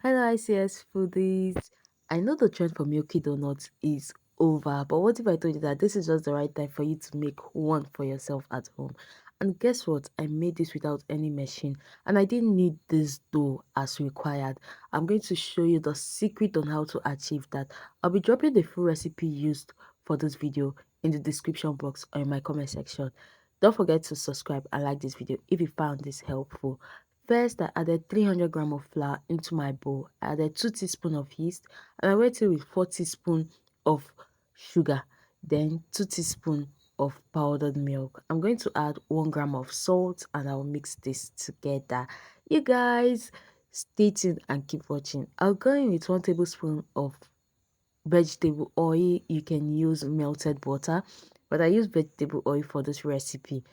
Hello, ICS foodies. I know the trend for Milky Donuts is over, but what if I told you that this is just the right time for you to make one for yourself at home? And guess what? I made this without any machine, and I didn't need this dough as required. I'm going to show you the secret on how to achieve that. I'll be dropping the full recipe used for this video in the description box or in my comment section. Don't forget to subscribe and like this video if you found this helpful. First, I added 300 grams of flour into my bowl. I added 2 teaspoons of yeast and I went in with 4 teaspoons of sugar, then 2 teaspoons of powdered milk. I'm going to add 1 gram of salt and I'll mix this together. You guys, stay tuned and keep watching. I'll go in with 1 tablespoon of vegetable oil. You can use melted butter, but I use vegetable oil for this recipe.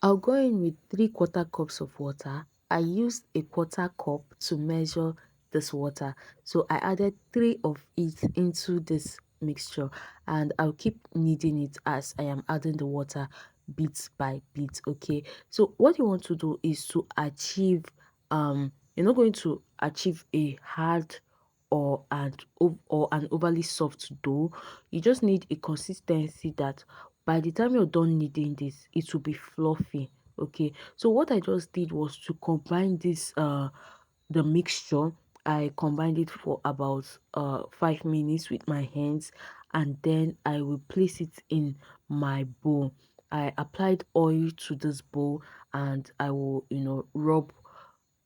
I'll go in with 3/4 cups of water. I used a quarter cup to measure this water. So I added 3 of it into this mixture and I'll keep kneading it as I am adding the water bit by bit. Okay. So what you want to do is to achieve you're not going to achieve a hard or an overly soft dough. You just need a consistency that by the time you're done kneading this, it will be fluffy. Okay, so what I just did was to combine this the mixture. I combined it for about 5 minutes with my hands, and then I will place it in my bowl. I applied oil to this bowl and I will rub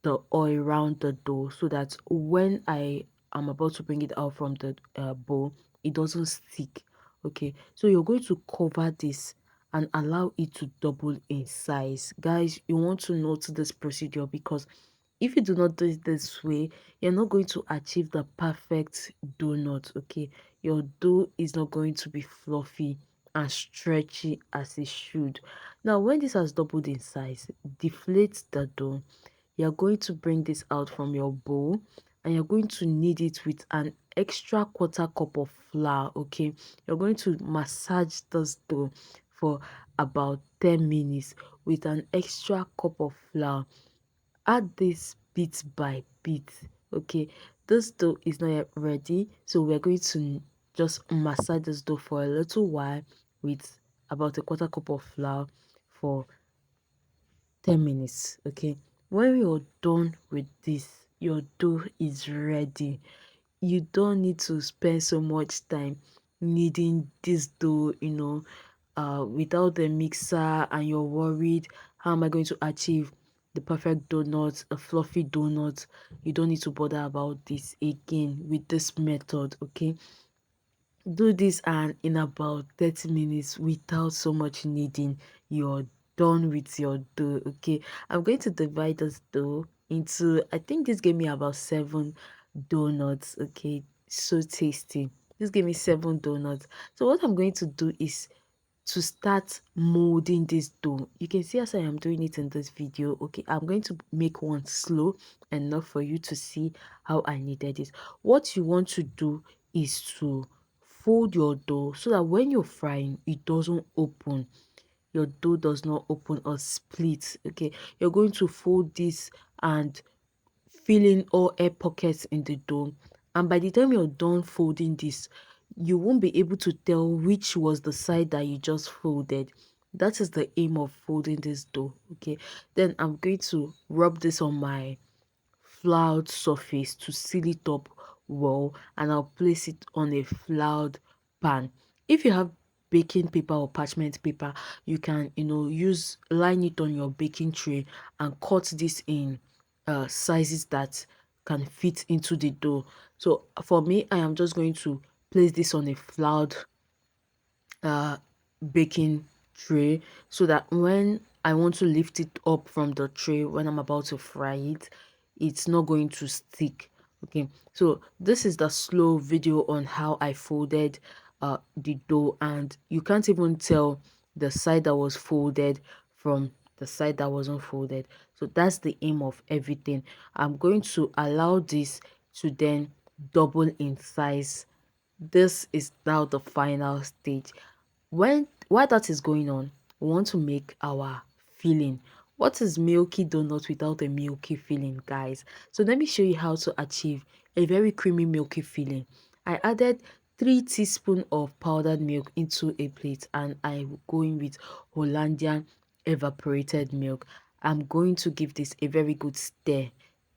the oil around the dough so that when I am about to bring it out from the bowl, it doesn't stick. Okay, so you're going to cover this and allow it to double in size. Guys, you want to note this procedure because if you do not do it this way, you're not going to achieve the perfect donut. Okay, your dough is not going to be fluffy and stretchy as it should. Now, when this has doubled in size, deflate the dough. You're going to bring this out from your bowl and you're going to knead it with an extra quarter cup of flour. Okay, you're going to massage this dough for about 10 minutes with an extra cup of flour. Add this bit by bit. Okay, this dough is not yet ready, so we're going to just massage this dough for a little while with about a quarter cup of flour for 10 minutes. Okay, when you're done with this, your dough is ready. You don't need to spend so much time kneading this dough, without the mixer, and you're worried, how am I going to achieve the perfect donut, a fluffy donut? You don't need to bother about this again with this method. Okay, do this and in about 30 minutes without so much kneading, you're done with your dough. Okay, I'm going to divide this dough into, I think this gave me about 7 donuts. Okay, so tasty. This gave me 7 donuts. So what I'm going to do is to start molding this dough. You can see as I am doing it in this video. Okay, I'm going to make one slow enough for you to see how I kneaded it. What you want to do is to fold your dough so that when you're frying, it doesn't open. Your dough does not open or split. Okay, you're going to fold this and fill in all air pockets in the dough, and by the time you're done folding this, you won't be able to tell which was the side that you just folded. That is the aim of folding this dough. Okay, then I'm going to rub this on my floured surface to seal it up well, and I'll place it on a floured pan. If you have baking paper or parchment paper, you can use line it on your baking tray and cut this in sizes that can fit into the dough. So for me, I am just going to place this on a floured uh baking tray so that when I want to lift it up from the tray when I'm about to fry it, it's not going to stick. Okay, so this is the slow video on how I folded the dough, and you can't even tell the side that was folded from the side that wasn't folded. So that's the aim of everything. I'm going to allow this to then double in size. This is now the final stage. While that is going on, we want to make our filling. What is milky donut without a milky filling, guys? So let me show you how to achieve a very creamy milky feeling. I added 3 teaspoons of powdered milk into a plate, and I will go in with Hollandian evaporated milk. I'm going to give this a very good stir.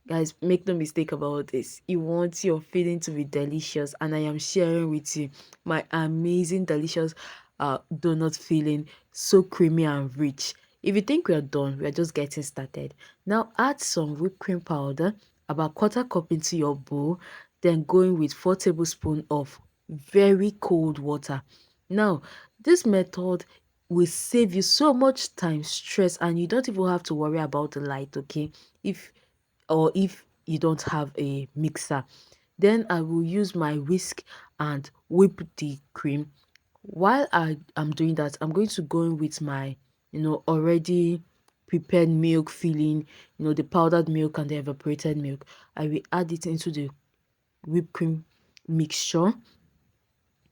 Guys, make no mistake about this. You want your filling to be delicious, and I am sharing with you my amazing, delicious donut filling, so creamy and rich. If you think we are done, we are just getting started. Now add some whipped cream powder, about quarter cup into your bowl, then going with 4 tablespoons of very cold water. Now, this method will save you so much time, stress, and you don't even have to worry about the light, okay? If you don't have a mixer, then I will use my whisk and whip the cream. While I am doing that, I'm going to go in with my, already prepared milk filling, the powdered milk and the evaporated milk. I will add it into the whipped cream mixture.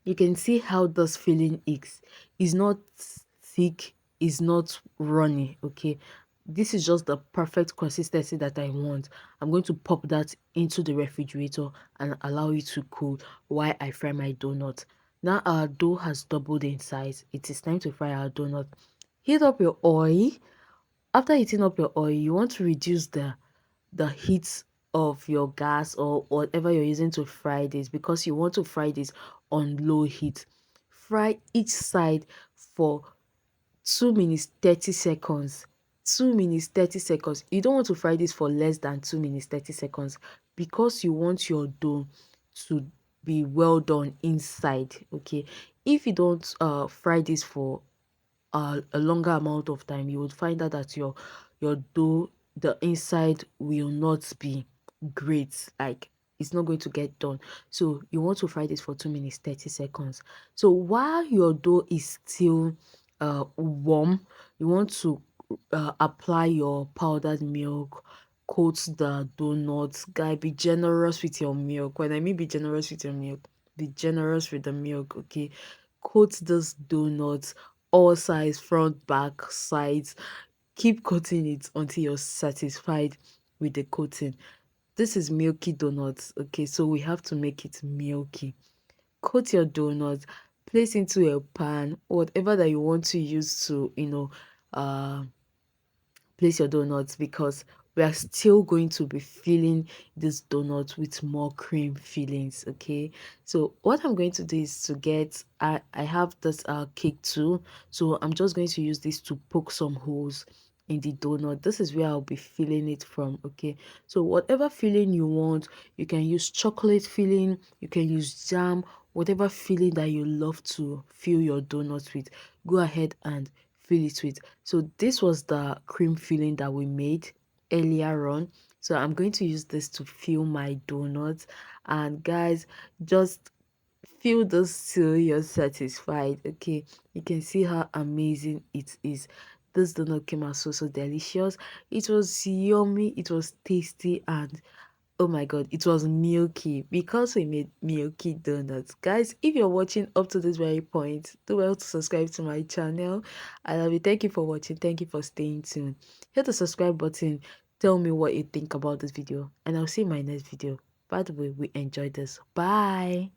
You can see how this filling is. It's not thick, it's not runny, okay? This is just the perfect consistency that I want. I'm going to pop that into the refrigerator and allow it to cool while I fry my donut. Now our dough has doubled in size. It is time to fry our donut. Heat up your oil. After heating up your oil, you want to reduce the heat of your gas or whatever you're using to fry this, because you want to fry this on low heat. Fry each side for 2 minutes 30 seconds. 2 minutes 30 seconds. You don't want to fry this for less than 2 minutes 30 seconds, because you want your dough to be well done inside, okay? If you don't fry this for a longer amount of time, you would find out that your dough, the inside will not be great. Like, it's not going to get done. So you want to fry this for 2 minutes 30 seconds. So while your dough is still warm, you want to apply your powdered milk, coat the donuts. Guy, be generous with your milk. When I mean be generous with your milk, be generous with the milk, okay? Coat those donuts, all sides, front, back, sides. Keep coating it until you're satisfied with the coating. This is milky donuts, okay? So we have to make it milky. Coat your donuts, place into a pan, whatever that you want to use to, uh place your donuts, because we are still going to be filling this donut with more cream fillings, okay? So what I'm going to do is to get, I have this cake too, so I'm just going to use this to poke some holes in the donut. This is where I'll be filling it from, okay? So whatever filling you want, you can use chocolate filling, you can use jam, whatever filling that you love to fill your donuts with, go ahead and fill it with. So this was the cream filling that we made earlier on. So I'm going to use this to fill my donuts. And guys, just feel this till you're satisfied, okay? You can see how amazing it is. This donut came out so delicious. It was yummy, it was tasty, and oh my god, it was milky, because we made milky donuts. Guys, if you're watching up to this very point, do well to subscribe to my channel. I love you. Thank you for watching. Thank you for staying tuned. Hit the subscribe button. Tell me what you think about this video, and I'll see you in my next video. By the way, we enjoyed this. Bye.